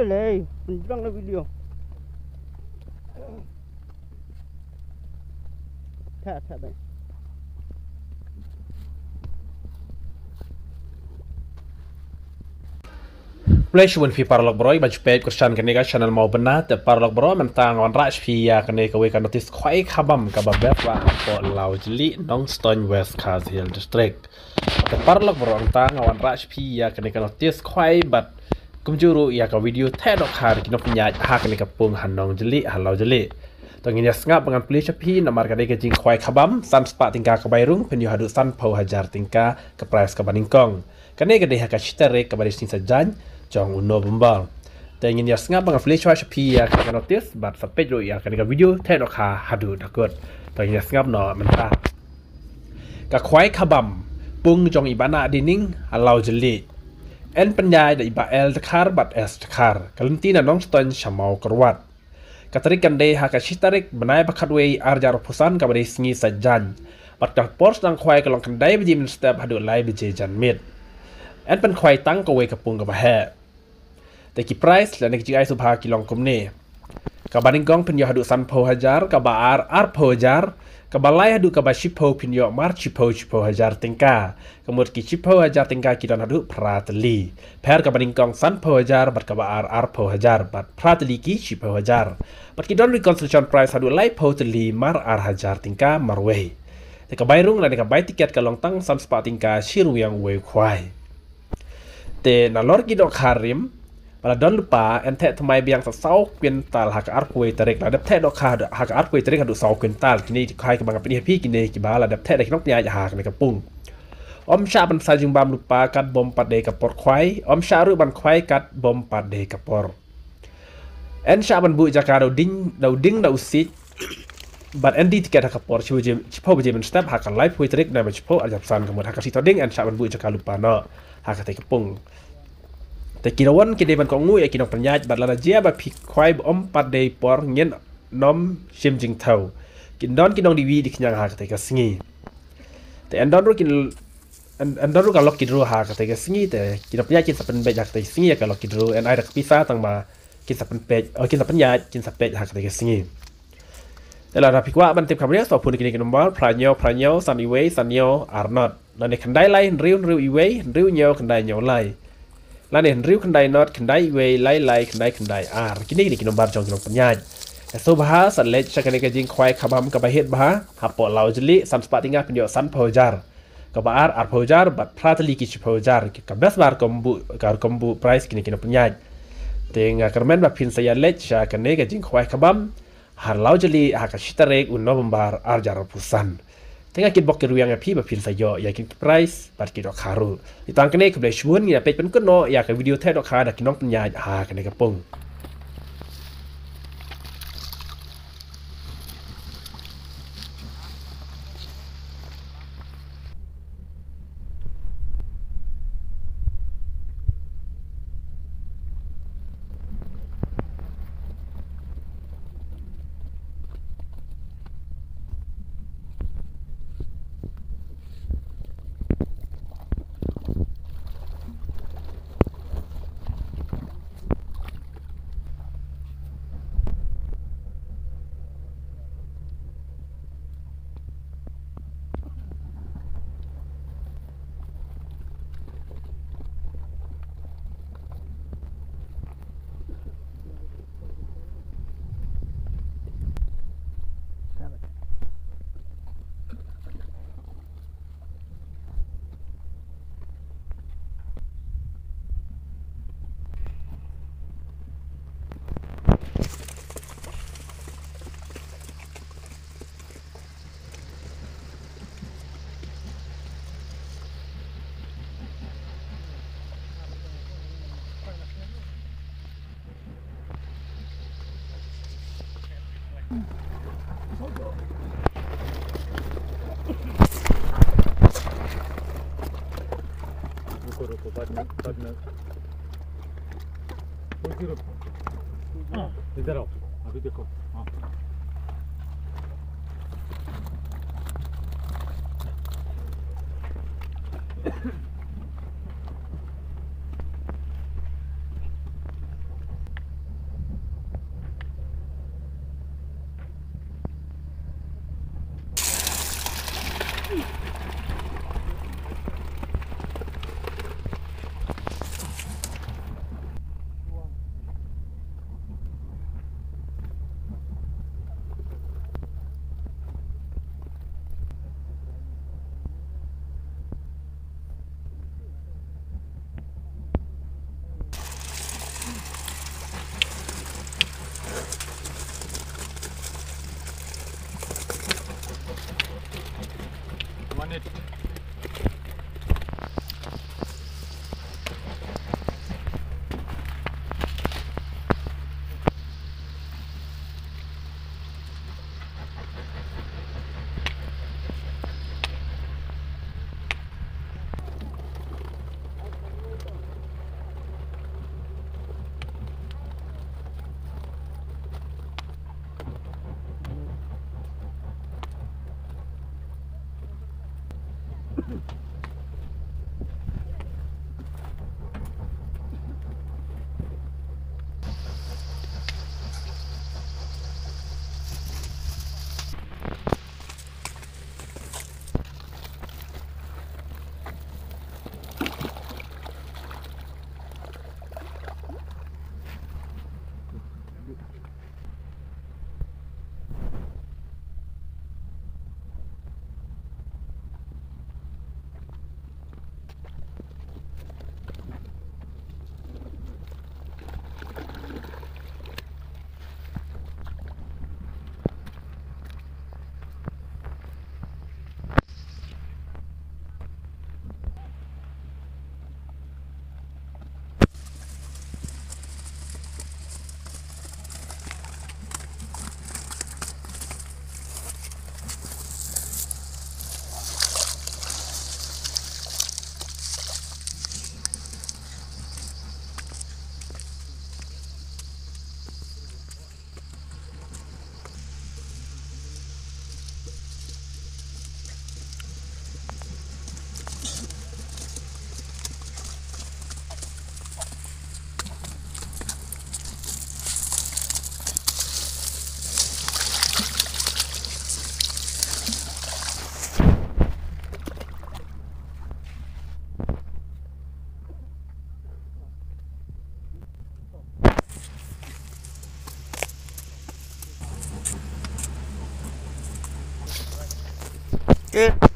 leh, penjang lah video. Tak baik. Play shun fi parlok bro i baju page question kan ga channel mau benar te parlok bro mentang on raj fi ya kan ka we kan notice khwai khabam ka ba wa po LAWJYLLIEH nong stone west khas hill district te parlok bro mentang on raj fi ya kan ka notice khwai bat kumjuru ya ka video the dok har kinok nya ha kan ka pung han nong jeli ha LAWJYLLIEH tong ini sngap dengan play chapi namar ka de jing khwai khabam san spa tingka ka bairung pen yu hadu san pau hajar tingka ka price ka baningkong kan ga de ha ka chitere ka baris ting sajan Jong uno bembal. Tengin ya sengap bang flash watch pi ya kan notice bat sampai ro ya kan video the dok ha hadu dakut. Tengin ya sengap no mentah. Ka khwai khabam pung jong ibana dining LAWJYLLIEH. En penyai da iba el takar bat es takar. Kalentina nong ston shamau kerwat. Katrik kan de ha ka shitarik benai bakadwe arjar pusan ka bari sngi sajan. Bat ka pors dang khwai ka long kan dai bejim step hadu lai beje jan mit. En pen khwai tang ka we ka pung ka ba he. Te ki price la nek ji ai subha ki long kum ne ka baning gong pen yo hadu san po hajar ka ba ar po hajar ka ba lai hadu ka ba shipo pen yo mar chipo hajar tingka kemud ki chipo hajar tingka ki don hadu pratli per ka baning gong san po hajar bat ka ba ar po hajar bat pratli ki chipo hajar bat ki don reconstruction price hadu lai po tli mar ar hajar tingka marwe te ka bairung la ne ka bai tiket ka long tang san spa tingka shiru yang we khwai te na lor ki dok harim Pada don lupa ente thamai biang sa sau kwintal haka arpui tarik la dap the dok kha haka arpui tarik hadu sau kwintal kini khai ka bang pini pi kini ki bala dap the dak nok nya ha ka pung om sha ban sa jing bam lupa kat bom pade ka por khwai om sha ru ban khwai kat bom pade ka por en sha ban bu jaka dau sit but en di tiket haka por chipo je ben step haka live pui tarik na chipo ajap san ka mod haka si to ding en sha ban bu jaka lupa no haka te ka pungแต่กินวันกินเดมันก็งูไอ้กินออกปัญญาบัดละเจียบพิควายอมปัดเดย์ปอร์เงี้ยน้อมชิมจิงเท่ากินดอนกินน้องดีวีดิขยังหากแต่ก็สงีแต่อันดอนรู้กินอันดอนรู้กับล็อกกินรู้หากแต่ก็สงีแต่กินออกปัญญากินสับเป็นเบจากแต่สงีกับล็อกกินรู้อันไอ้ดักพิซซ่าต่างมากินสับเป็นเป็ดกินสับปัญญากินสับเป็ดหากแต่ก็สงีแต่เราพิกว่ามันเต็มคำเรียกสอบพูดกินกันบ้างพรายเนียวซันอีเวย์ซันเนียวอาร์นอตนั่นในขันได้ไล่ริ้วอีเวย์ริ้วเนียวขันได้เนียวไล่แล้วเนี่ยริ้วขันได้นอตขันได้เวไล่ขันได้อาร์กินนี่กินนมบาร์จงกินนมปัญญาแต่สุภาสันเล็กชักกันในกระจิงควายขบำกับเฮ็ดบ้าฮับปอLAWJYLLIEHสันสปาติงาเป็นโยสันโพจาร์กับอาร์โพจาร์บัดพลาตลีกิชโพจาร์กับเบสบาร์คอมบุไพรส์กินนมปัญญาแต่งากระแมนแบบพินสยามเล็กชักกันในกระจิงควายขบำฮาร์LAWJYLLIEHหากชิตาเรกอุนนมบาร์อาร์จาร์พุสันแต่งากินบอกกินเรียงพี่แบบพินสยอยากกินไพรส์บัดกินดอกคารุที่ต่างกันในกับเดชวนเนี่ยเป็นก้นโนอยากกับวิดีโอเทดอกคาดักกินน้องปัญญาหากันในกระปงइधर आओ अभी देखो हाँ Oke.